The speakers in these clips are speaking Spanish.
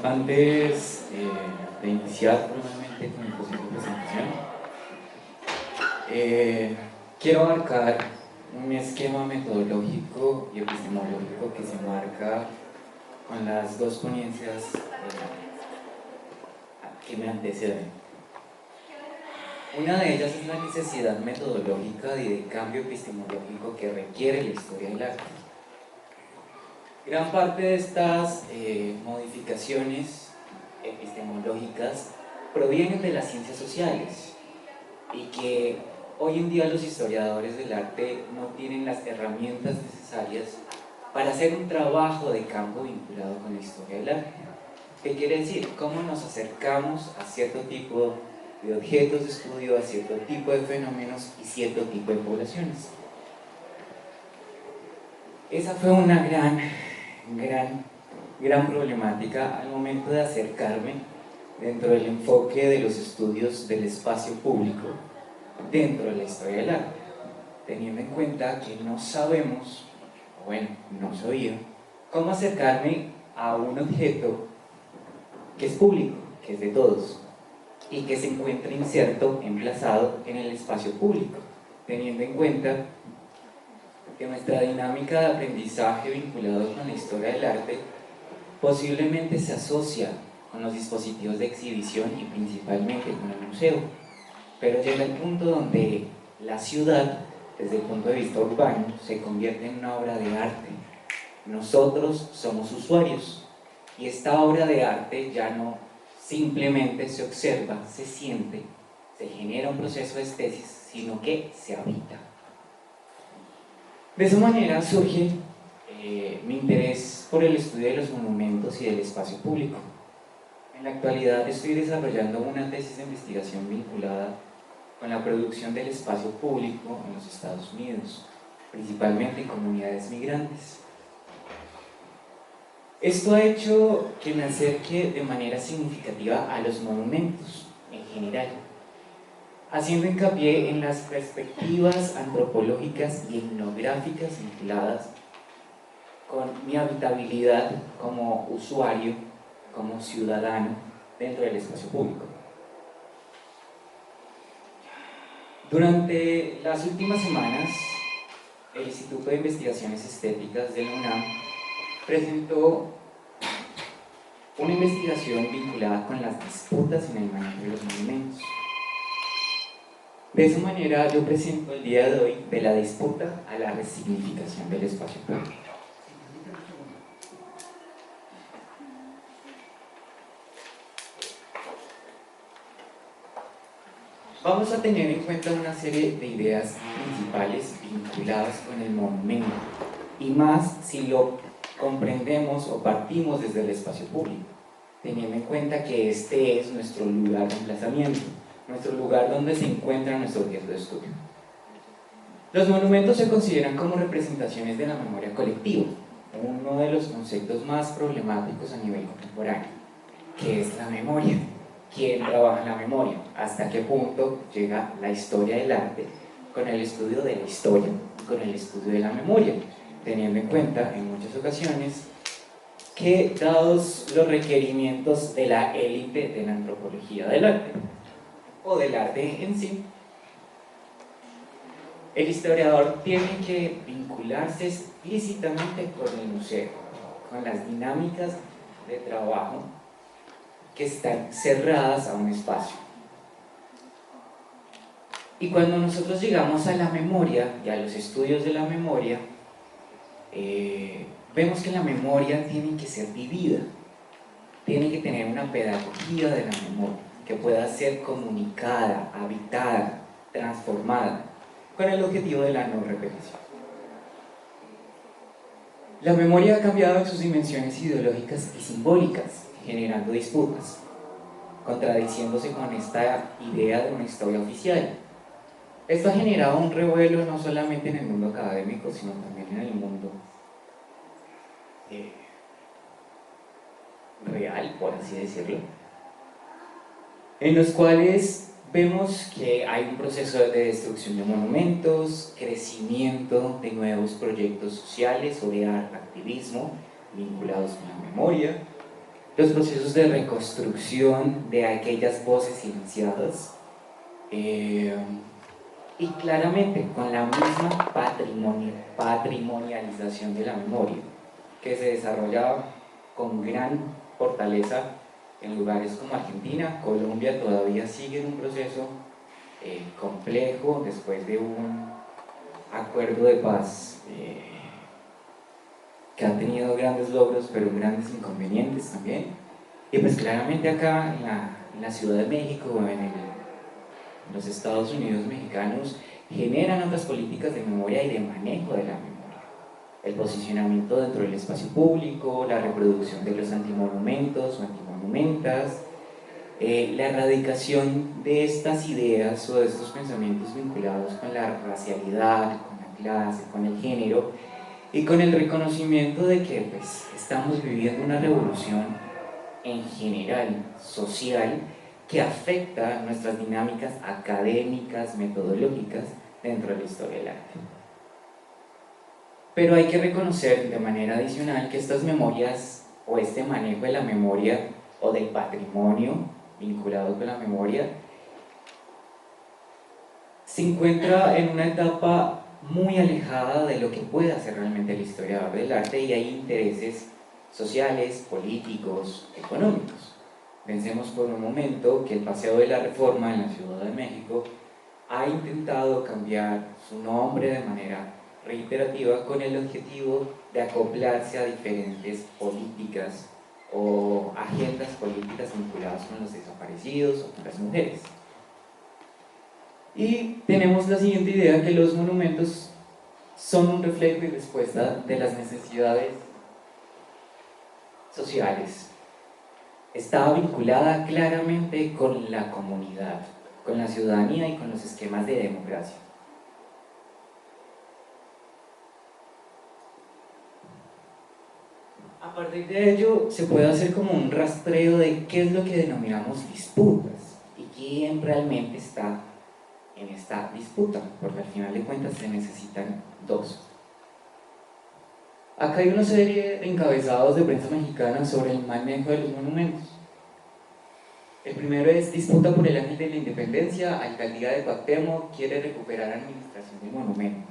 Antes de iniciar formalmente con el proceso de presentación, quiero abarcar un esquema metodológico y epistemológico que se marca con las dos ponencias que me anteceden. Una de ellas es la necesidad metodológica y de cambio epistemológico que requiere la historia del arte. Gran parte de estas modificaciones epistemológicas provienen de las ciencias sociales y que hoy en día los historiadores del arte no tienen las herramientas necesarias para hacer un trabajo de campo vinculado con la historia del arte. ¿Qué quiere decir? ¿Cómo nos acercamos a cierto tipo de objetos de estudio, a cierto tipo de fenómenos y cierto tipo de poblaciones? Esa fue una gran problemática al momento de acercarme dentro del enfoque de los estudios del espacio público dentro de la historia del arte, teniendo en cuenta que no sabemos, bueno, no sabía, cómo acercarme a un objeto que es público, que es de todos, y que se encuentra inserto, emplazado en el espacio público, teniendo en cuenta que nuestra dinámica de aprendizaje vinculado con la historia del arte posiblemente se asocia con los dispositivos de exhibición y principalmente con el museo, pero llega el punto donde la ciudad, desde el punto de vista urbano, se convierte en una obra de arte. Nosotros somos usuarios y esta obra de arte ya no simplemente se observa, se siente, se genera un proceso de estesis, sino que se habita. De esa manera surge mi interés por el estudio de los monumentos y del espacio público. En la actualidad estoy desarrollando una tesis de investigación vinculada con la producción del espacio público en los Estados Unidos, principalmente en comunidades migrantes. Esto ha hecho que me acerque de manera significativa a los monumentos en general, haciendo hincapié en las perspectivas antropológicas y etnográficas vinculadas con mi habitabilidad como usuario, como ciudadano dentro del espacio público. Durante las últimas semanas, el Instituto de Investigaciones Estéticas de la UNAM presentó una investigación vinculada con las disputas en el manejo de los monumentos. De esa manera yo presento el día de hoy de la disputa a la resignificación del espacio público. Vamos a tener en cuenta una serie de ideas principales vinculadas con el monumento, y más si lo comprendemos o partimos desde el espacio público, teniendo en cuenta que este es nuestro lugar de emplazamiento, nuestro lugar donde se encuentra nuestro objeto de estudio. Los monumentos se consideran como representaciones de la memoria colectiva, uno de los conceptos más problemáticos a nivel contemporáneo. ¿Qué es la memoria? ¿Quién trabaja en la memoria? ¿Hasta qué punto llega la historia del arte con el estudio de la historia y con el estudio de la memoria? Teniendo en cuenta en muchas ocasiones que, dados los requerimientos de la élite de la antropología del arte o del arte en sí, el historiador tiene que vincularse explícitamente con el museo, con las dinámicas de trabajo que están cerradas a un espacio. Y cuando nosotros llegamos a la memoria y a los estudios de la memoria, vemos que la memoria tiene que ser vivida, tiene que tener una pedagogía de la memoria que pueda ser comunicada, habitada, transformada, con el objetivo de la no repetición. La memoria ha cambiado en sus dimensiones ideológicas y simbólicas, generando disputas, contradiciéndose con esta idea de una historia oficial. Esto ha generado un revuelo no solamente en el mundo académico, sino también en el mundo real, por así decirlo, en los cuales vemos que hay un proceso de destrucción de monumentos, crecimiento de nuevos proyectos sociales o de activismo vinculados con la memoria, los procesos de reconstrucción de aquellas voces silenciadas, y claramente con la misma patrimonialización de la memoria, que se desarrollaba con gran fortaleza en lugares como Argentina. Colombia todavía sigue en un proceso complejo después de un acuerdo de paz que ha tenido grandes logros, pero grandes inconvenientes también. Y pues claramente acá en la Ciudad de México, en los Estados Unidos mexicanos, generan otras políticas de memoria y de manejo de la memoria. El posicionamiento dentro del espacio público, la reproducción de los antimonumentos o antimonumentas, la erradicación de estas ideas o de estos pensamientos vinculados con la racialidad, con la clase, con el género, y con el reconocimiento de que pues, estamos viviendo una revolución en general, social, que afecta nuestras dinámicas académicas, metodológicas dentro de la historia del arte. Pero hay que reconocer de manera adicional que estas memorias o este manejo de la memoria o del patrimonio vinculado con la memoria se encuentra en una etapa muy alejada de lo que puede hacer realmente el historiador del arte, y hay intereses sociales, políticos, económicos. Pensemos por un momento que el Paseo de la Reforma en la Ciudad de México ha intentado cambiar su nombre de manera reiterativa con el objetivo de acoplarse a diferentes políticas o agendas políticas vinculadas con los desaparecidos o con las mujeres. Y tenemos la siguiente idea, que los monumentos son un reflejo y respuesta de las necesidades sociales. Está vinculada claramente con la comunidad, con la ciudadanía y con los esquemas de democracia. A partir de ello, se puede hacer como un rastreo de qué es lo que denominamos disputas y quién realmente está en esta disputa, porque al final de cuentas se necesitan dos. Acá hay una serie de encabezados de prensa mexicana sobre el manejo de los monumentos. El primero es: disputa por el Ángel de la Independencia, Alcaldía de Cuauhtémoc quiere recuperar administración del monumento.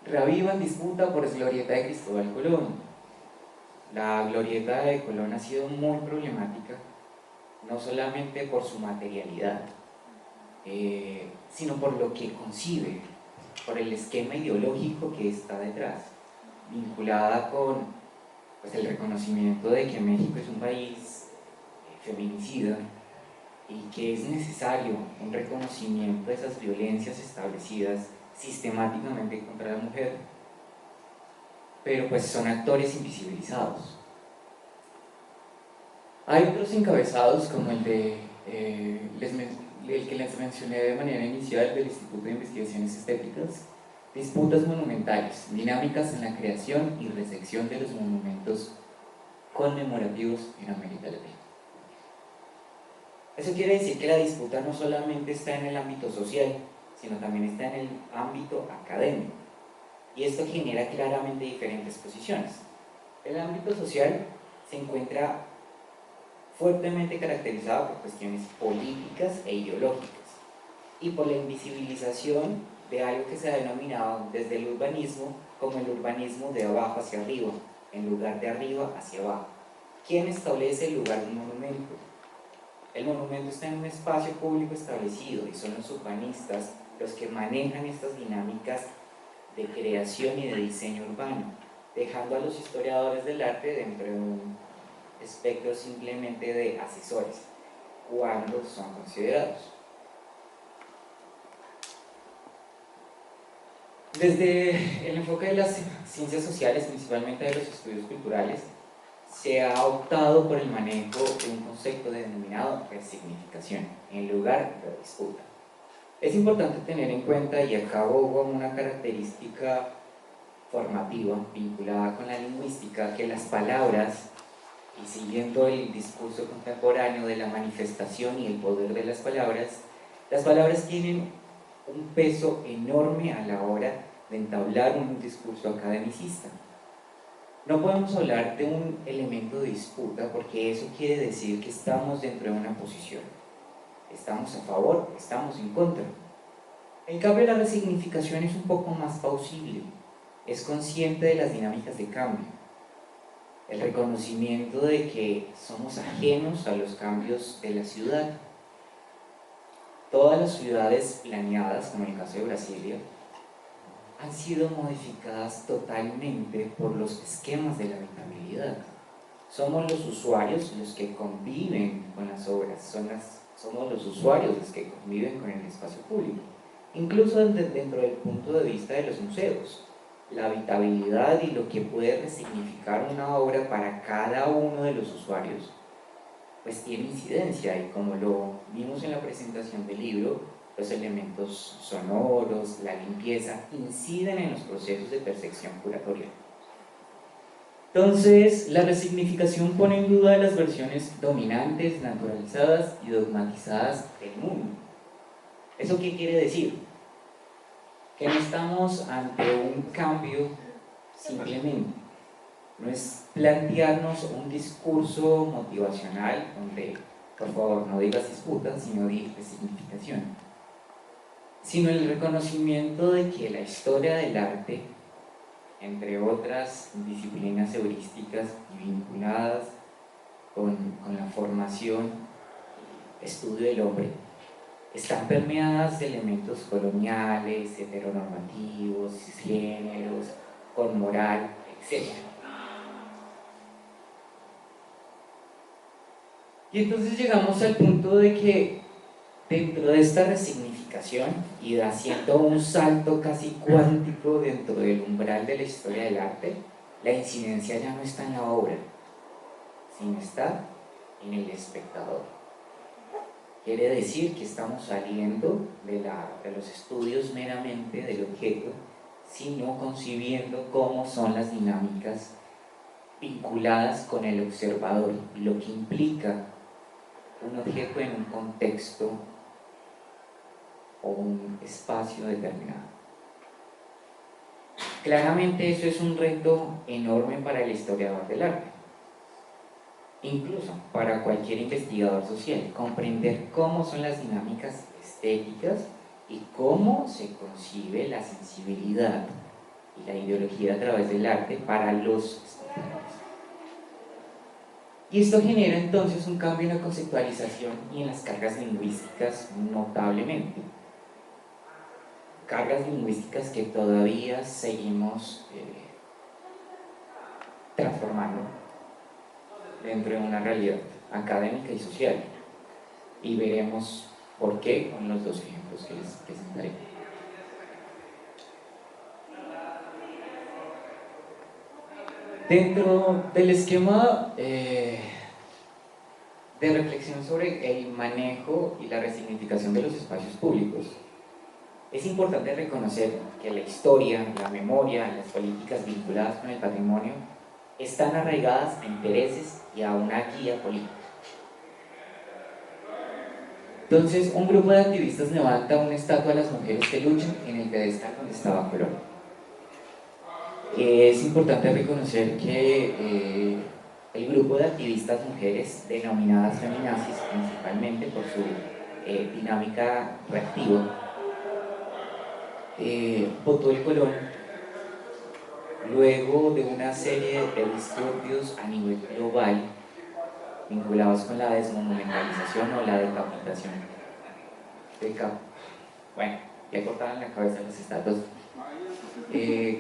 Reavivan disputa por Glorieta de Cristóbal Colón. La Glorieta de Colón ha sido muy problemática, no solamente por su materialidad, sino por lo que concibe, por el esquema ideológico que está detrás, vinculada con pues, el reconocimiento de que México es un país feminicida y que es necesario un reconocimiento de esas violencias establecidas sistemáticamente contra la mujer, pero pues son actores invisibilizados. Hay otros encabezados como el que les mencioné de manera inicial, del Instituto de Investigaciones Estéticas: disputas monumentales, dinámicas en la creación y recepción de los monumentos conmemorativos en América Latina. Eso quiere decir que la disputa no solamente está en el ámbito social, sino también está en el ámbito académico, y esto genera claramente diferentes posiciones. El ámbito social se encuentra fuertemente caracterizado por cuestiones políticas e ideológicas y por la invisibilización de algo que se ha denominado desde el urbanismo como el urbanismo de abajo hacia arriba, en lugar de arriba hacia abajo. ¿Quién establece el lugar de un monumento? El monumento está en un espacio público establecido y son los urbanistas los que manejan estas dinámicas de creación y de diseño urbano, dejando a los historiadores del arte dentro de un espectro simplemente de asesores, cuando son considerados. Desde el enfoque de las ciencias sociales, principalmente de los estudios culturales, se ha optado por el manejo de un concepto denominado resignificación, en lugar de disputa. Es importante tener en cuenta, y acá abogo una característica formativa vinculada con la lingüística, que las palabras, y siguiendo el discurso contemporáneo de la manifestación y el poder de las palabras tienen un peso enorme a la hora de entablar un discurso academicista. No podemos hablar de un elemento de disputa porque eso quiere decir que estamos dentro de una posición. Estamos a favor, estamos en contra. En cambio, la resignificación es un poco más plausible, es consciente de las dinámicas de cambio, el reconocimiento de que somos ajenos a los cambios de la ciudad. Todas las ciudades planeadas, como en el caso de Brasilia, han sido modificadas totalmente por los esquemas de la habitabilidad. Somos los usuarios los que conviven con las obras, somos los usuarios los que conviven con el espacio público. Incluso dentro del punto de vista de los museos, la habitabilidad y lo que puede resignificar una obra para cada uno de los usuarios, pues tiene incidencia, y como lo vimos en la presentación del libro, los elementos sonoros, la limpieza, inciden en los procesos de percepción curatorial. Entonces, la resignificación pone en duda las versiones dominantes, naturalizadas y dogmatizadas del mundo. ¿Eso qué quiere decir? Que no estamos ante un cambio simplemente. No es plantearnos un discurso motivacional donde, por favor, no digas disputa, sino di resignificación, sino el reconocimiento de que la historia del arte, entre otras disciplinas heurísticas y vinculadas con la formación, estudio del hombre, están permeadas de elementos coloniales, heteronormativos, cisgéneros, con moral, etc. Y entonces llegamos al punto de que dentro de esta resignificación y haciendo un salto casi cuántico dentro del umbral de la historia del arte, la incidencia ya no está en la obra, sino está en el espectador. Quiere decir que estamos saliendo de los estudios meramente del objeto, sino concibiendo cómo son las dinámicas vinculadas con el observador, lo que implica un objeto en un contexto o un espacio determinado. Claramente eso es un reto enorme para el historiador del arte, incluso para cualquier investigador social, comprender cómo son las dinámicas estéticas y cómo se concibe la sensibilidad y la ideología a través del arte para los espectadores. Y esto genera entonces un cambio en la conceptualización y en las cargas lingüísticas notablemente. Cargas lingüísticas que todavía seguimos transformando dentro de una realidad académica y social. Y veremos por qué con los dos ejemplos que les presentaré. Dentro del esquema de reflexión sobre el manejo y la resignificación de los espacios públicos, es importante reconocer que la historia, la memoria, las políticas vinculadas con el patrimonio están arraigadas a intereses y a una guía política. Entonces, un grupo de activistas levanta una estatua a las mujeres que luchan en el pedestal donde estaba Colón. Es importante reconocer que el grupo de activistas mujeres, denominadas feminazis, principalmente por su dinámica reactiva, votó el Colón luego de una serie de disturbios a nivel global vinculados con la desmonumentalización o la decapitación. Bueno, ya cortaban la cabeza a las estatuas.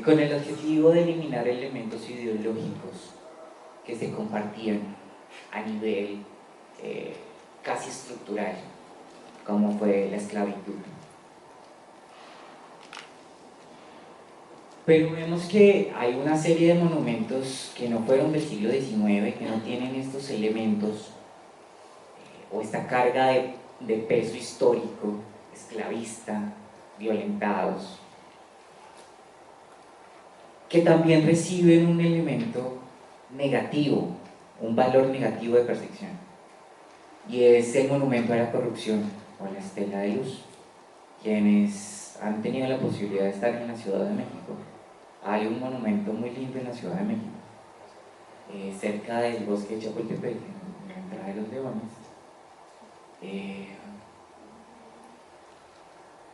Con el objetivo de eliminar elementos ideológicos que se compartían a nivel casi estructural, como fue la esclavitud. Pero vemos que hay una serie de monumentos que no fueron del siglo XIX, que no tienen estos elementos o esta carga de peso histórico, esclavista, violentados, que también reciben un elemento negativo, un valor negativo de percepción, y es el monumento a la corrupción o la Estela de Luz. Quienes han tenido la posibilidad de estar en la Ciudad de México, hay un monumento muy lindo en la Ciudad de México cerca del bosque de Chapultepec, en la entrada de los Leones,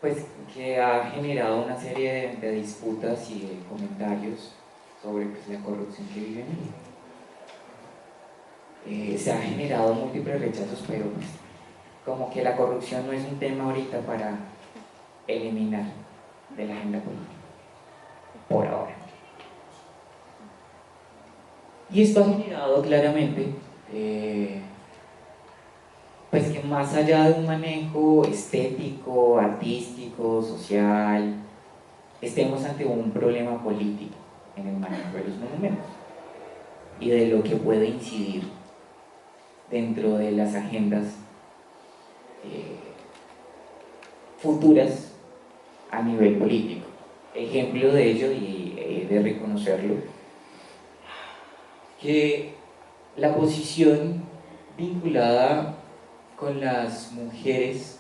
pues que ha generado una serie de disputas y de comentarios sobre pues, la corrupción que vive en él. Se ha generado múltiples rechazos, pero pues, como que la corrupción no es un tema ahorita para eliminar de la agenda política, por ahora. Y esto ha generado claramente pues que más allá de un manejo estético, artístico, social, estemos ante un problema político en el manejo de los monumentos y de lo que puede incidir dentro de las agendas futuras a nivel político. Ejemplo de ello, y de reconocerlo, que la posición vinculada con las mujeres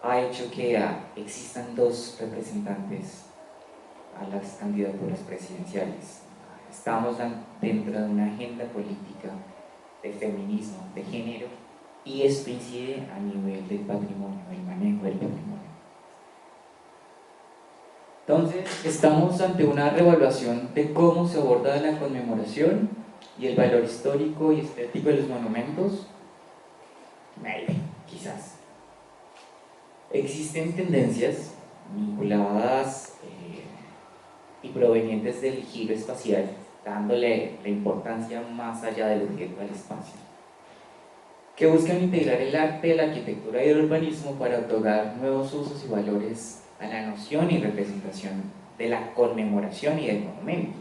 ha hecho que existan dos representantes a las candidaturas presidenciales. Estamos dentro de una agenda política de feminismo, de género, y esto incide a nivel del patrimonio, el manejo del patrimonio. Entonces, estamos ante una reevaluación de cómo se aborda la conmemoración y el valor histórico y estético de los monumentos. Maybe, quizás. Existen tendencias vinculadas y provenientes del giro espacial, dándole la importancia más allá del objeto al espacio, que buscan integrar el arte, la arquitectura y el urbanismo para otorgar nuevos usos y valores a la noción y representación de la conmemoración y del monumento.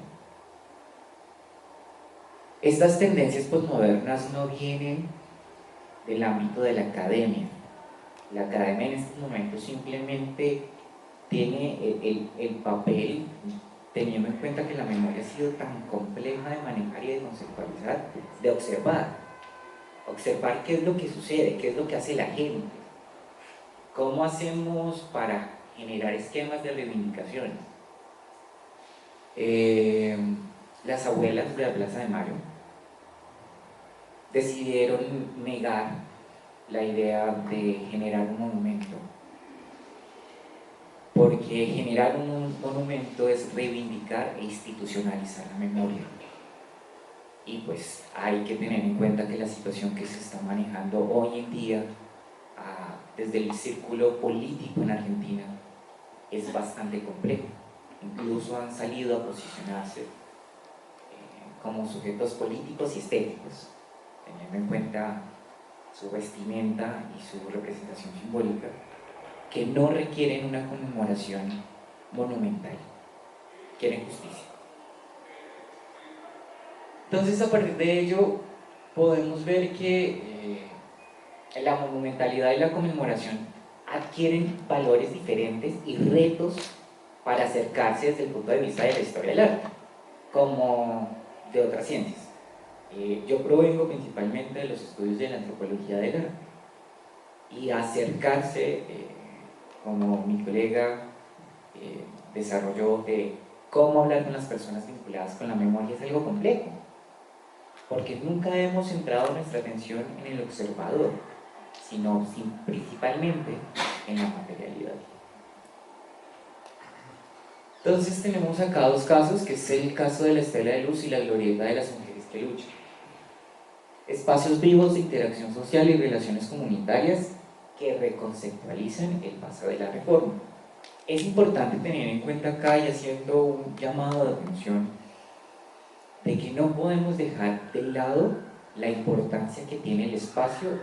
Estas tendencias posmodernas no vienen del ámbito de la academia. La academia en estos momentos simplemente tiene el papel, teniendo en cuenta que la memoria ha sido tan compleja de manejar y de conceptualizar, de observar qué es lo que sucede, qué es lo que hace la gente, cómo hacemos para generar esquemas de reivindicación. Las abuelas de la Plaza de Mayo decidieron negar la idea de generar un monumento, porque generar un monumento es reivindicar e institucionalizar la memoria. Y pues hay que tener en cuenta que la situación que se está manejando hoy en día desde el círculo político en Argentina es bastante complejo. Incluso han salido a posicionarse como sujetos políticos y estéticos, teniendo en cuenta su vestimenta y su representación simbólica, que no requieren una conmemoración monumental, quieren justicia. Entonces, a partir de ello, podemos ver que la monumentalidad y la conmemoración adquieren valores diferentes y retos para acercarse desde el punto de vista de la historia del arte, como de otras ciencias. Yo provengo principalmente de los estudios de la antropología del arte, y acercarse, como mi colega desarrolló, de cómo hablar con las personas vinculadas con la memoria es algo complejo, porque nunca hemos centrado nuestra atención en el observador, sino principalmente en la materialidad. Entonces tenemos acá dos casos, que es el caso de la Estela de Luz y la Glorieta de las Mujeres que Luchan. Espacios vivos de interacción social y relaciones comunitarias que reconceptualizan el paso de la reforma. Es importante tener en cuenta acá, y haciendo un llamado de atención, de que no podemos dejar de lado la importancia que tiene el espacio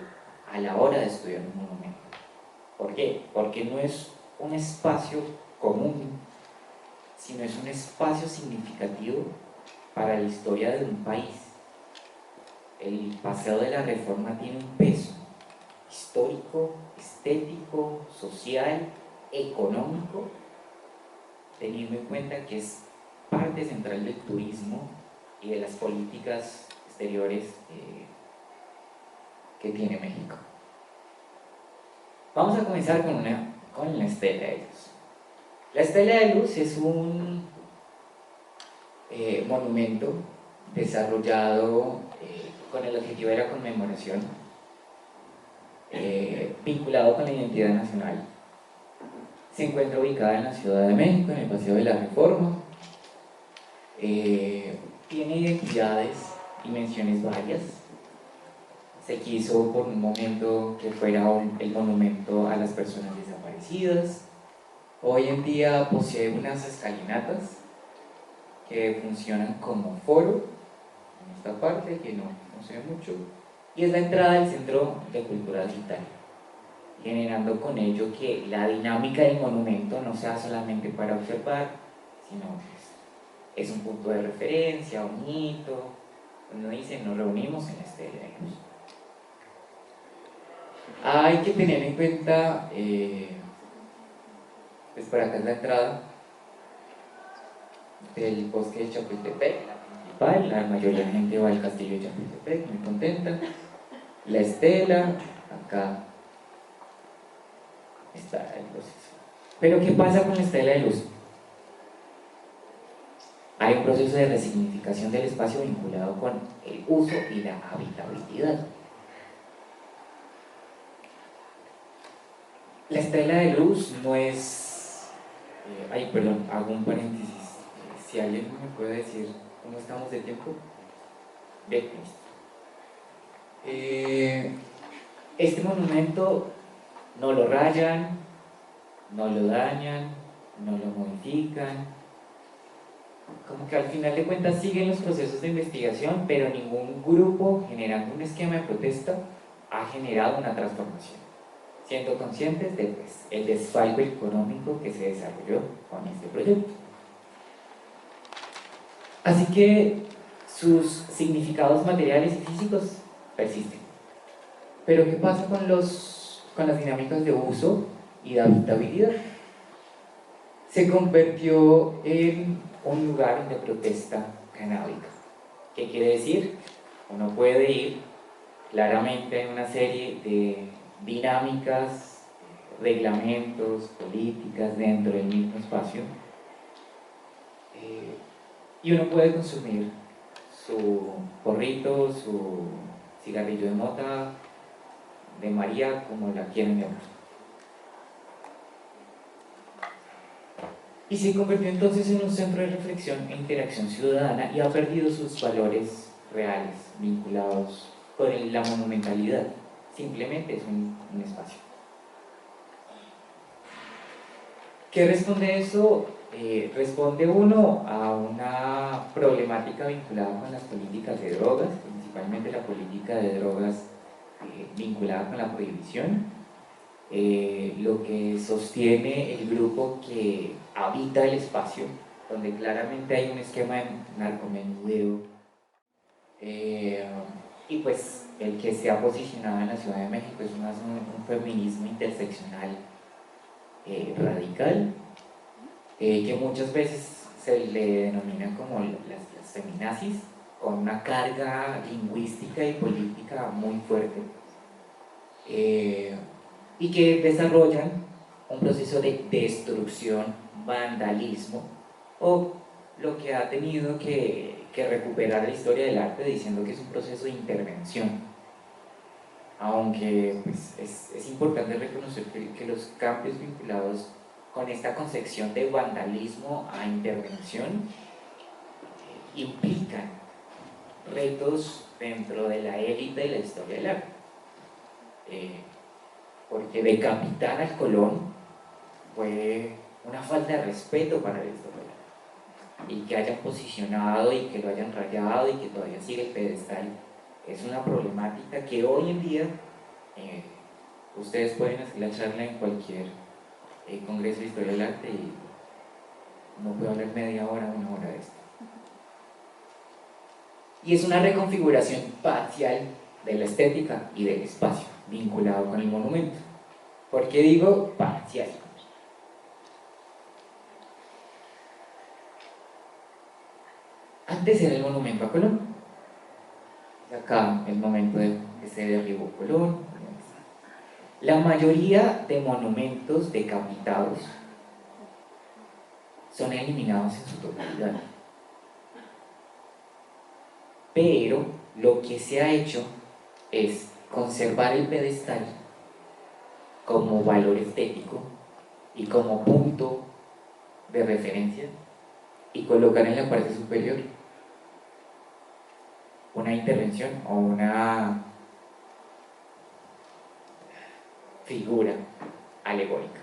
a la hora de estudiar un monumento. ¿Por qué? Porque no es un espacio común, sino es un espacio significativo para la historia de un país. El Paseo de la Reforma tiene un peso histórico, estético, social, económico, teniendo en cuenta que es parte central del turismo y de las políticas exteriores que tiene México. Vamos a comenzar con la Estela de Luz. La Estela de Luz es monumento desarrollado con el objetivo de la conmemoración, vinculado con la identidad nacional. Se encuentra ubicada en la Ciudad de México, en el Paseo de la Reforma. Tiene identidades y menciones varias. Se quiso por un momento que fuera el monumento a las personas desaparecidas. Hoy en día posee unas escalinatas que funcionan como foro, en esta parte que no se ve mucho, y es la entrada del Centro de Cultura Digital, generando con ello que la dinámica del monumento no sea solamente para observar, sino que es un punto de referencia, un hito, donde dice nos reunimos en este evento. Hay que tener en cuenta, pues por acá es la entrada del bosque de Chapultepec, la mayoría de gente va al castillo de Chapultepec, muy contenta. La estela, acá está el proceso. Pero ¿qué pasa con la estela de luz? Hay un proceso de resignificación del espacio vinculado con el uso y la habitabilidad. La estela de luz no es... perdón, hago un paréntesis. Si alguien me puede decir cómo estamos de tiempo. Bien, este monumento no lo rayan, no lo dañan, no lo modifican. Como que al final de cuentas siguen los procesos de investigación, pero ningún grupo generando un esquema de protesta ha generado una transformación, siendo conscientes de el desfalco económico que se desarrolló con este proyecto. Así que sus significados materiales y físicos persisten. Pero ¿qué pasa con las dinámicas de uso y de habitabilidad? Se convirtió en un lugar de protesta canábica. ¿Qué quiere decir? Uno puede ir claramente en una serie de dinámicas, reglamentos, políticas dentro del mismo espacio, y uno puede consumir su porrito, su cigarrillo de mota, de María, como la quieran llamar. Y se convirtió entonces en un centro de reflexión e interacción ciudadana y ha perdido sus valores reales vinculados con la monumentalidad. Simplemente es un espacio. ¿Qué responde eso? Responde uno a una problemática vinculada con las políticas de drogas, principalmente la política de drogas vinculada con la prohibición, lo que sostiene el grupo que habita el espacio, donde claramente hay un esquema de narcomenudeo, y pues el que se ha posicionado en la Ciudad de México es un feminismo interseccional radical, que muchas veces se le denominan como las feminazis, con una carga lingüística y política muy fuerte, y que desarrollan un proceso de destrucción, vandalismo, o lo que ha tenido que recuperar la historia del arte diciendo que es un proceso de intervención. Aunque pues, es importante reconocer que los cambios vinculados con esta concepción de vandalismo a intervención implican retos dentro de la élite de la historia del arte. Porque decapitar al Colón fue una falta de respeto para la historia del arte. Y que hayan posicionado y que lo hayan rayado y que todavía sigue el pedestal es una problemática que hoy en día ustedes pueden hacer la charla en cualquier congreso de historia del arte y no puedo hablar media hora, una hora de esto. Y es una reconfiguración parcial de la estética y del espacio vinculado con el monumento. ¿Por qué digo parcial? Antes era el monumento a Colón. Acá el momento de que se derribó Colón. La mayoría de monumentos decapitados son eliminados en su totalidad. pero lo que se ha hecho es conservar el pedestal como valor estético y como punto de referencia y colocar en la parte superior una intervención o una figura alegórica.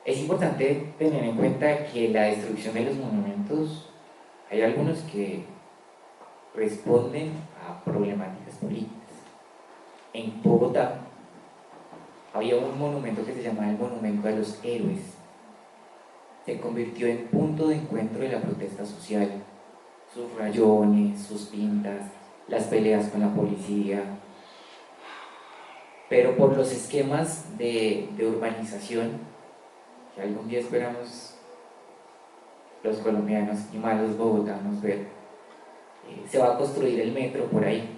Es importante tener en cuenta que la destrucción de los monumentos, hay algunos que responden a problemáticas políticas. En Bogotá había un monumento que se llamaba el Monumento a los Héroes. Se convirtió en punto de encuentro de la protesta social. Sus rayones, sus pintas, las peleas con la policía. Pero por los esquemas de urbanización, que algún día esperamos los colombianos y más los bogotanos ver, se va a construir el metro por ahí.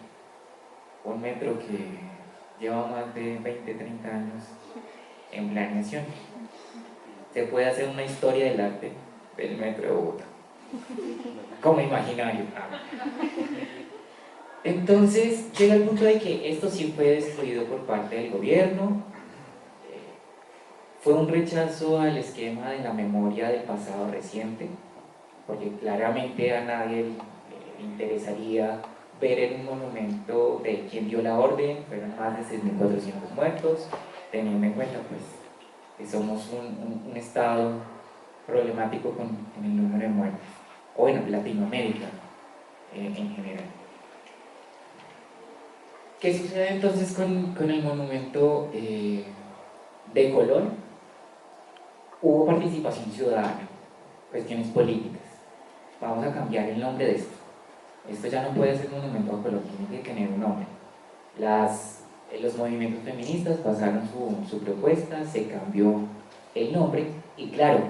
Un metro que lleva más de 20, 30 años en planeación. Se puede hacer una historia del arte del metro de Bogotá, como imaginario. Entonces llega el punto de que esto sí fue destruido por parte del gobierno. Fue un rechazo al esquema de la memoria del pasado reciente, porque claramente a nadie le interesaría ver en un monumento de quien dio la orden. Fueron más de 6.400 muertos, teniendo en cuenta pues que somos un estado problemático con el número de muertes, o bueno, Latinoamérica en general. ¿Qué sucede entonces con el monumento de Colón? Hubo participación ciudadana, cuestiones políticas. Vamos a cambiar el nombre de esto. Esto ya no puede ser monumento a Colón, tiene que tener un nombre. Los movimientos feministas pasaron su propuesta, se cambió el nombre y claro,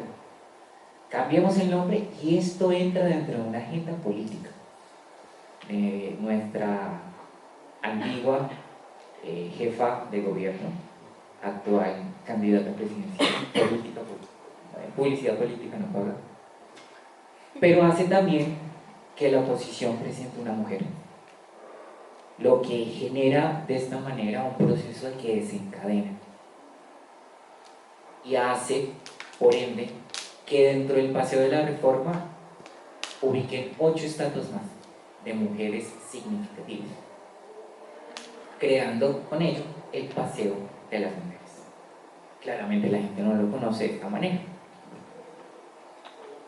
cambiamos el nombre y esto entra dentro de una agenda política de nuestra antigua jefa de gobierno, actual candidata presidencial, publicidad política no paga, pero hace también que la oposición presente una mujer, lo que genera de esta manera un proceso que desencadena y hace, por ende, que dentro del Paseo de la Reforma ubiquen 8 estatuas más de mujeres significativas, creando con ello el Paseo de las Mujeres. Claramente la gente no lo conoce de esta manera.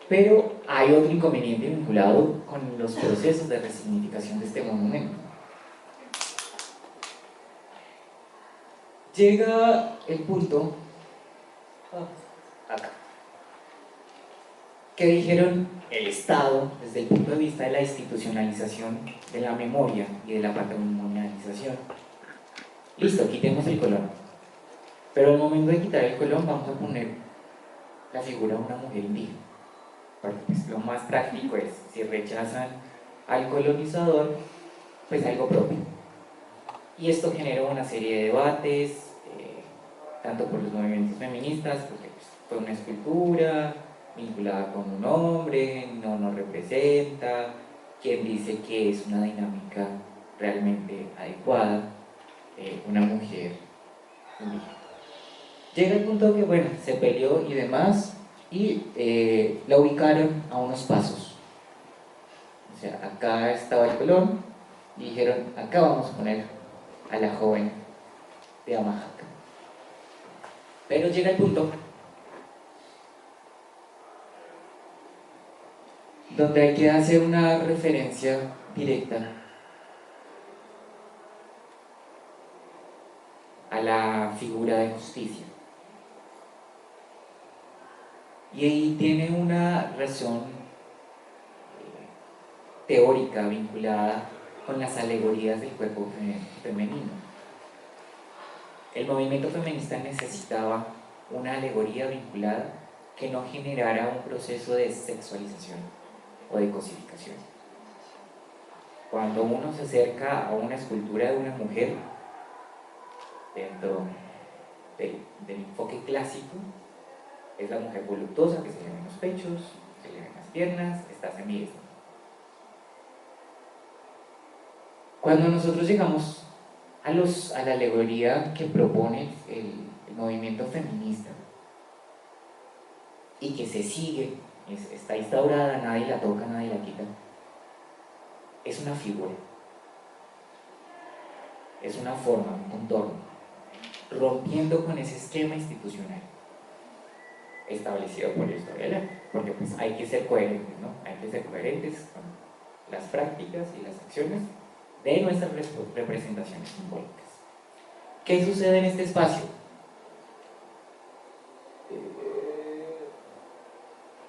Pero hay otro inconveniente vinculado con los procesos de resignificación de este monumento. Llega el punto acá, que dijeron el Estado, desde el punto de vista de la institucionalización de la memoria y de la patrimonialización. Listo, quitemos el colón. Pero al momento de quitar el colón vamos a poner la figura de una mujer indígena. Porque pues, lo más práctico es, si rechazan al colonizador, pues algo propio. Y esto generó una serie de debates, tanto por los movimientos feministas, porque pues, fue una escultura vinculada con un hombre, no nos representa, quien dice que es una dinámica realmente adecuada, una mujer indígena. Llega el punto que, bueno, se peleó y demás, y la ubicaron a unos pasos. O sea, acá estaba el Colón, y dijeron, acá vamos a poner a la joven de Amajaca. Pero llega el punto donde hay que hacer una referencia directa a la figura de justicia. Y ahí tiene una razón teórica vinculada con las alegorías del cuerpo femenino. El movimiento feminista necesitaba una alegoría vinculada que no generara un proceso de sexualización o de cosificación. Cuando uno se acerca a una escultura de una mujer, dentro del enfoque clásico, es la mujer voluptuosa que se le ven los pechos, se le ven las piernas, está semidesnuda. Cuando nosotros llegamos a la alegoría que propone el movimiento feminista y que se sigue, está instaurada, nadie la toca, nadie la quita, es una figura, es una forma, un contorno, rompiendo con ese esquema institucional establecido por la historia del arte, porque pues hay que ser coherentes, ¿no? Hay que ser coherentes con las prácticas y las acciones de nuestras representaciones simbólicas. ¿Qué sucede en este espacio?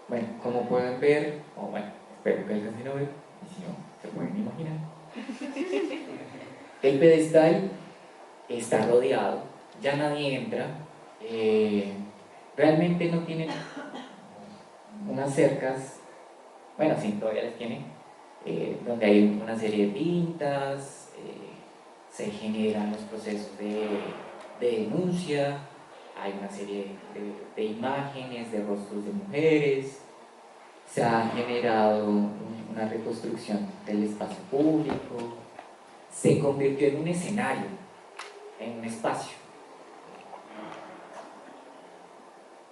Bueno, como pueden ver, o bueno, espero que alcancen a ver, y si no, se pueden imaginar. El pedestal está rodeado, ya nadie entra, realmente no tiene unas cercas, bueno, sí, todavía las tiene, donde hay una serie de pintas, se generan los procesos de denuncia, hay una serie de imágenes, de rostros de mujeres, se ha generado una reconstrucción del espacio público, se convirtió en un escenario, en un espacio.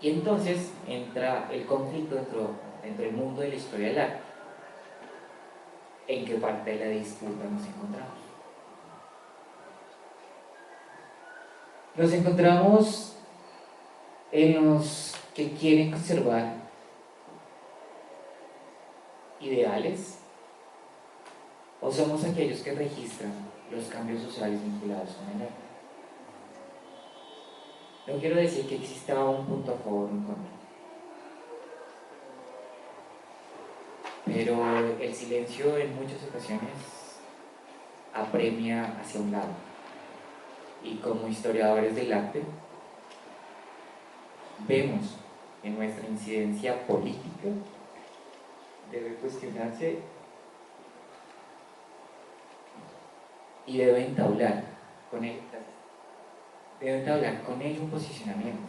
Y entonces entra el conflicto dentro del mundo de la historia del arte. ¿En qué parte de la disputa nos encontramos? Nos encontramos en los que quieren conservar ideales, o somos aquellos que registran los cambios sociales vinculados con el arte. No quiero decir que exista un punto a favor o en contra, pero el silencio en muchas ocasiones apremia hacia un lado, y como historiadores del arte vemos en nuestra incidencia política debe cuestionarse y debe entablar con él un posicionamiento,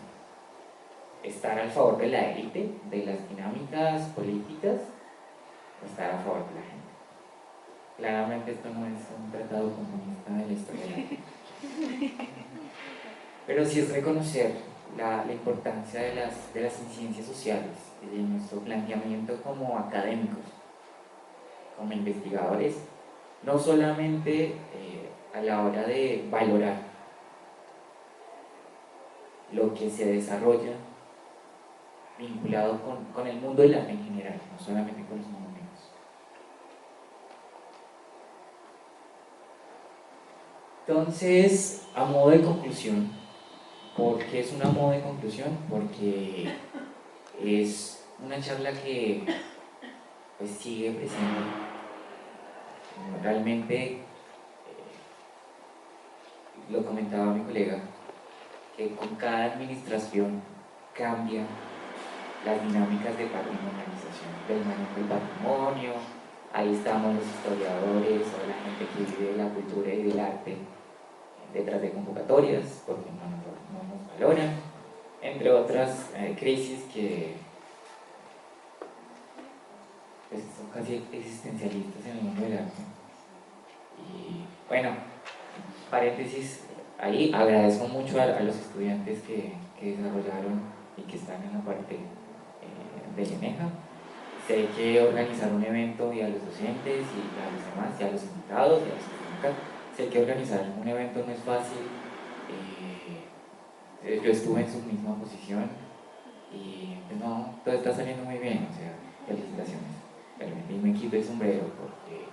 estar al favor de la élite, de las dinámicas políticas, o estar a favor de la gente. Claramente esto no es un tratado comunista de la historia, pero sí es reconocer la importancia de las incidencias sociales y de nuestro planteamiento como académicos, como investigadores, no solamente a la hora de valorar lo que se desarrolla vinculado con el mundo del arte en general, no solamente con los monumentos. Entonces, a modo de conclusión, ¿por qué es una modo de conclusión? Porque es una charla que pues, sigue presente. Realmente, lo comentaba mi colega, que con cada administración cambian las dinámicas de patrimonialización del manejo del patrimonio. Ahí estamos los historiadores o la gente que vive de la cultura y del arte detrás de convocatorias porque no nos valoran, entre otras crisis que pues, son casi existencialistas en el mundo del arte. Y bueno, paréntesis ahí, agradezco mucho a los estudiantes que desarrollaron y que están en la parte de Geneja. Sé que organizar un evento y a los docentes y a los demás, y a los invitados y a los que están acá, sé que organizar un evento no es fácil. Yo estuve en su misma posición y pues, no, todo está saliendo muy bien, o sea, felicitaciones. Realmente, y me quito el sombrero porque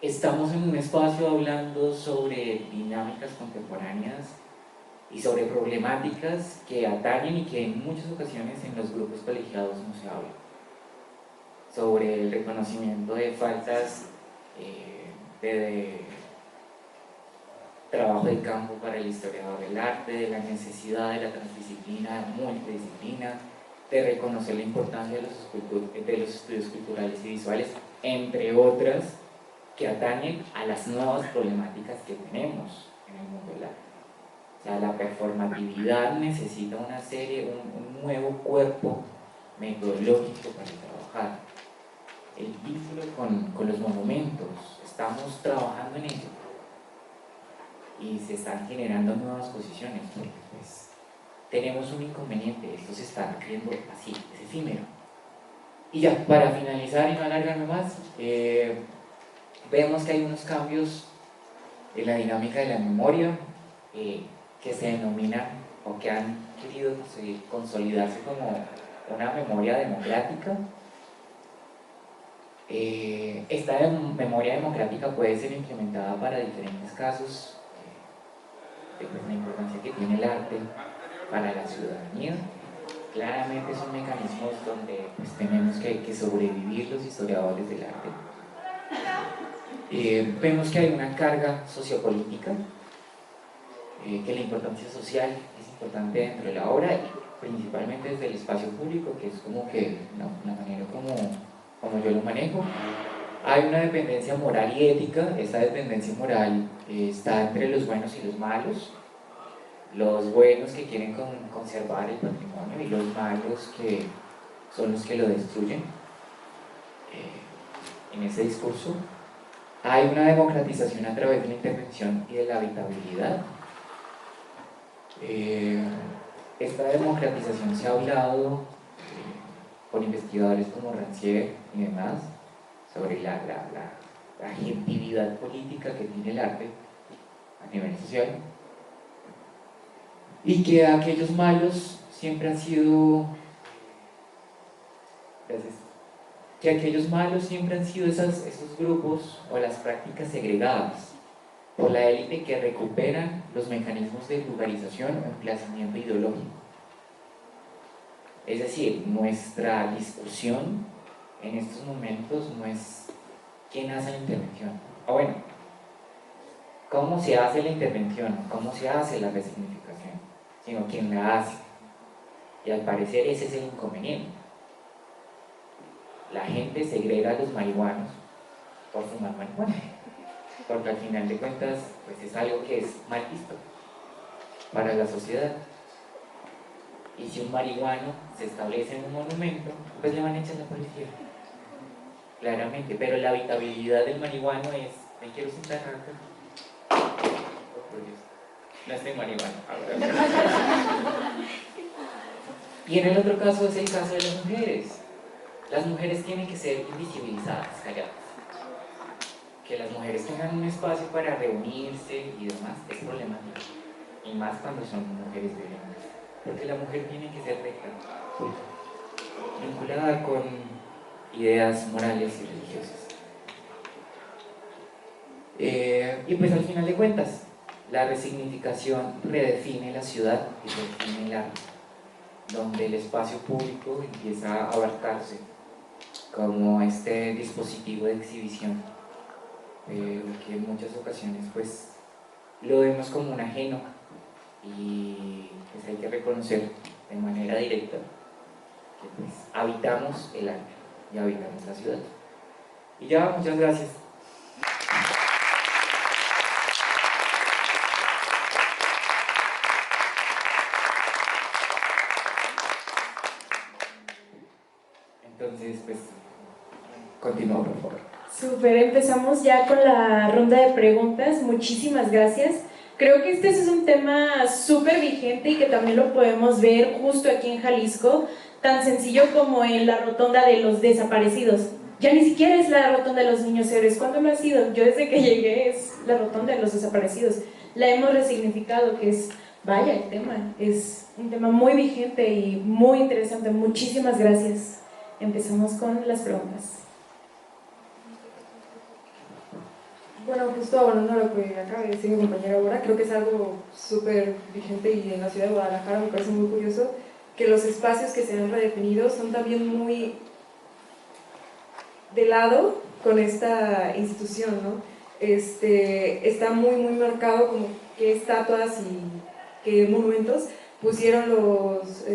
estamos en un espacio hablando sobre dinámicas contemporáneas y sobre problemáticas que atañen y que en muchas ocasiones en los grupos colegiados no se habla. Sobre el reconocimiento de faltas de trabajo de campo para el historiador del arte, de la necesidad de la transdisciplina, multidisciplina, de reconocer la importancia de los estudios culturales y visuales, entre otras, que atañen a las nuevas problemáticas que tenemos en el mundo del arte. O sea, la performatividad necesita una serie, un nuevo cuerpo metodológico para trabajar. el vínculo con los monumentos. Estamos trabajando en ello y se están generando nuevas posiciones, porque pues, tenemos un inconveniente, esto se está haciendo así, es efímero. Y ya, para finalizar y no alargarme más, vemos que hay unos cambios en la dinámica de la memoria que se denominan o que han querido consolidarse como una memoria democrática. Esta memoria democrática puede ser implementada para diferentes casos de la importancia que tiene el arte para la ciudadanía. Claramente son mecanismos donde pues, tenemos que sobrevivir los historiadores del arte. Vemos que hay una carga sociopolítica, que la importancia social es importante dentro de la obra y principalmente desde el espacio público, que es como que la manera como yo lo manejo. Hay una dependencia moral y ética. Esta dependencia moral está entre los buenos y los malos. Los buenos que quieren conservar el patrimonio y los malos que son los que lo destruyen. En ese discurso hay una democratización a través de la intervención y de la habitabilidad. Esta democratización se ha hablado por investigadores como Rancière y demás sobre la agentilidad política que tiene el arte a nivel social, y que aquellos malos siempre han sido esos grupos o las prácticas segregadas por la élite que recuperan los mecanismos de lugarización o emplazamiento ideológico. Es decir, nuestra discusión en estos momentos no es quién hace la intervención, o bueno, cómo se hace la intervención, cómo se hace la resignificación, sino quién la hace. Y al parecer ese es el inconveniente. La gente segrega a los marihuanos por fumar marihuana, porque al final de cuentas pues es algo que es mal visto para la sociedad. Y si un marihuano se establece en un monumento, pues le van a echar la policía, claramente. Pero la habitabilidad del marihuano es: me quiero sentar acá. Oh, por Dios, no estoy marihuano. Y en el otro caso es el caso de las mujeres. Las mujeres tienen que ser invisibilizadas, calladas. Que las mujeres tengan un espacio para reunirse y demás es problemático. Y más cuando son mujeres violentas. Porque la mujer tiene que ser recta, vinculada con ideas morales y religiosas. Y pues al final de cuentas, la resignificación redefine la ciudad y redefine el arte, donde el espacio público empieza a abarcarse como este dispositivo de exhibición, que en muchas ocasiones pues lo vemos como un ajeno, y pues hay que reconocer de manera directa que pues habitamos el arte y habitamos la ciudad. Y ya, muchas gracias. Entonces, pues, continúa, por favor. Súper, empezamos ya con la ronda de preguntas. Muchísimas gracias. Creo que este es un tema súper vigente y que también lo podemos ver justo aquí en Jalisco, tan sencillo como en la rotonda de los desaparecidos. Ya ni siquiera es la rotonda de los niños héroes. ¿Cuándo lo ha sido? Yo desde que llegué es la rotonda de los desaparecidos. La hemos resignificado, que es, vaya, el tema. Es un tema muy vigente y muy interesante. Muchísimas gracias. Empezamos con las preguntas. Bueno, justo abonando a lo que acaba de decir mi compañera ahora, creo que es algo súper vigente y en la ciudad de Guadalajara me parece muy curioso que los espacios que se han redefinido son también muy de lado con esta institución, ¿no? Está muy marcado como qué estatuas y qué monumentos pusieron los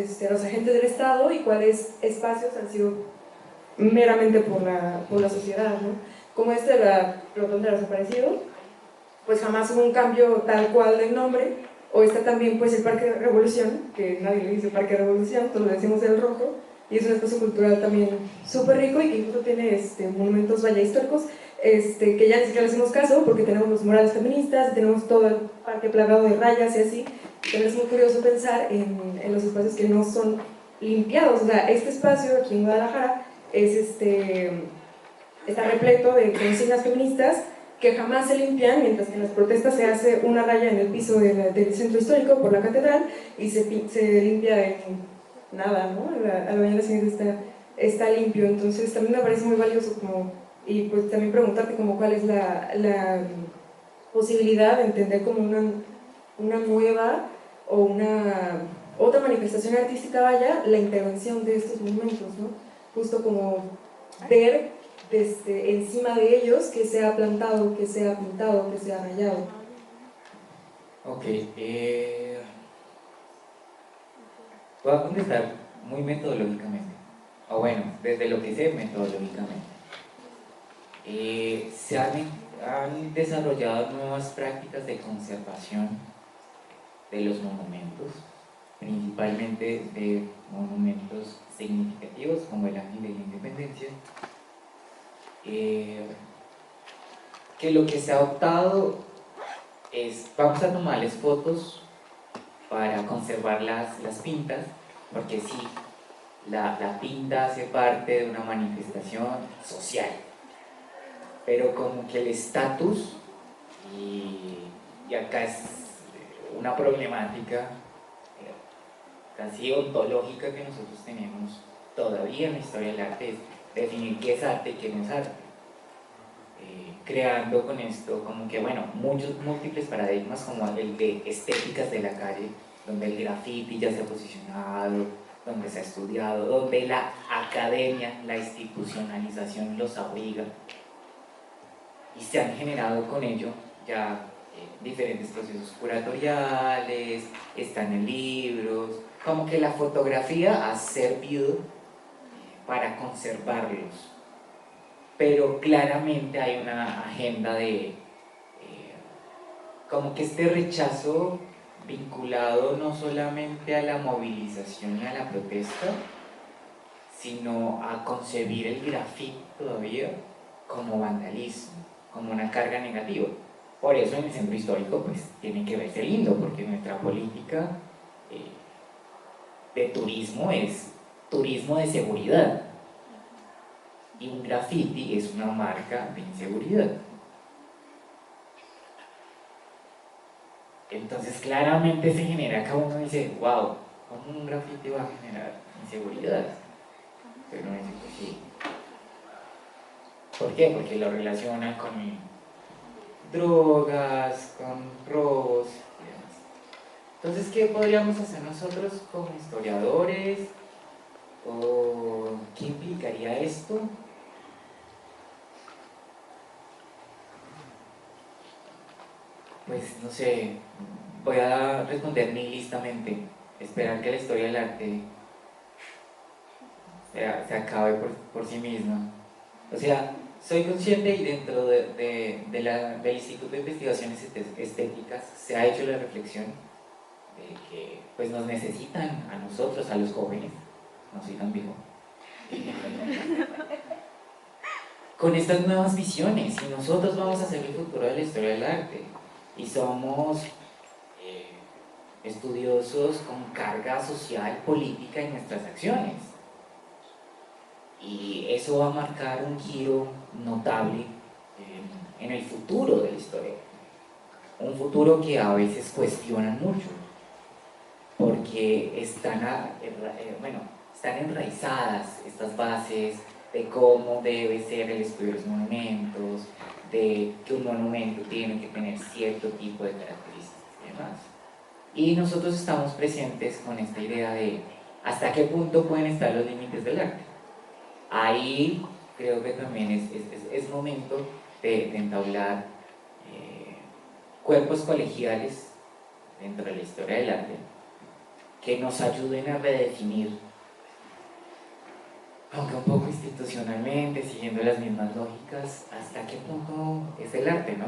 agentes del Estado y cuáles espacios han sido meramente por la sociedad, ¿no? Como de la rotonda de los desaparecidos, pues jamás hubo un cambio tal cual del nombre. O está también pues el Parque de Revolución, que nadie le dice Parque de Revolución, todos le decimos el rojo, y es un espacio cultural también súper rico y que incluso tiene monumentos vaya históricos que ya ni siquiera le hacemos caso porque tenemos los murales feministas, tenemos todo el parque plagado de rayas y así. Y también es muy curioso pensar en los espacios que no son limpiados. O sea, este espacio aquí en Guadalajara está repleto de consignas feministas que jamás se limpian, mientras que en las protestas se hace una raya en el piso del centro histórico por la catedral y se limpia en nada, ¿no? A la mañana siguiente está limpio. Entonces también me parece muy valioso y pues también preguntarte como cuál es la posibilidad de entender como una nueva o una otra manifestación artística, vaya, la intervención de estos monumentos, ¿no? Justo como ver desde encima de ellos que se ha plantado, que se ha pintado, que se ha rayado. Ok, voy a contestar muy metodológicamente, o bueno, desde lo que sé metodológicamente. Se han desarrollado nuevas prácticas de conservación de los monumentos, principalmente de monumentos significativos como el Ángel de la Independencia, que lo que se ha optado es, vamos a tomarles fotos para conservar las pintas, porque sí, la pinta hace parte de una manifestación social, pero como que el estatus, y acá es una problemática casi ontológica que nosotros tenemos todavía en la historia del arte, es definir qué es arte y qué no es arte. Creando con esto como que, bueno, muchos múltiples paradigmas como el de estéticas de la calle, donde el graffiti ya se ha posicionado, donde se ha estudiado, donde la academia, la institucionalización los abriga, y se han generado con ello ya diferentes procesos curatoriales, están en libros, como que la fotografía ha servido para conservarlos, pero claramente hay una agenda de como que este rechazo vinculado no solamente a la movilización y a la protesta, sino a concebir el grafiti todavía como vandalismo, como una carga negativa. Por eso en el centro histórico pues tiene que verse lindo, porque nuestra política de turismo es turismo de seguridad, y un graffiti es una marca de inseguridad. Entonces claramente se genera, acá uno dice, wow, ¿cómo un graffiti va a generar inseguridad? Pero no es imposible. ¿Por qué? Porque lo relacionan con drogas, con robos y demás. Entonces, ¿qué podríamos hacer nosotros como historiadores? ¿O qué implicaría esto? Pues no sé, voy a responder nihilistamente, esperar que la historia del arte se acabe por sí misma. O sea, soy consciente, y dentro del Instituto de Investigaciones Estéticas se ha hecho la reflexión de que pues nos necesitan a nosotros, a los jóvenes, no soy tan viejo, con estas nuevas visiones, y nosotros vamos a ser el futuro de la historia del arte, y somos estudiosos con carga social, política en nuestras acciones, y eso va a marcar un giro notable en el futuro de la historia, un futuro que a veces cuestionan mucho, porque están enraizadas estas bases de cómo debe ser el estudio de los monumentos, de que un monumento tiene que tener cierto tipo de características y demás. Y nosotros estamos presentes con esta idea de hasta qué punto pueden estar los límites del arte. Ahí creo que también es momento de entablar cuerpos colegiales dentro de la historia del arte que nos ayuden a redefinir, aunque un poco institucionalmente, siguiendo las mismas lógicas, hasta qué punto es el arte, ¿no?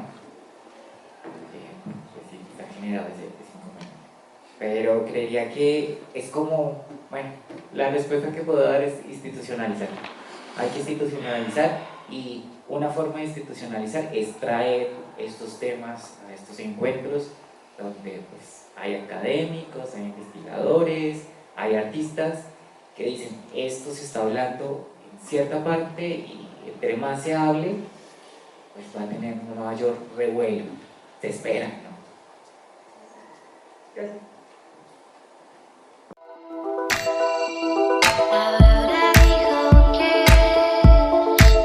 Pues sí, está generado ese inconveniente. pero creería que es como, bueno, la respuesta que puedo dar es institucionalizar. Hay que institucionalizar y una forma de institucionalizar es traer estos temas a estos encuentros donde pues, hay académicos, hay investigadores, hay artistas que dicen esto se está hablando en cierta parte y entre más se hable, pues va a tener un mayor revuelo, se espera, ¿no? Gracias.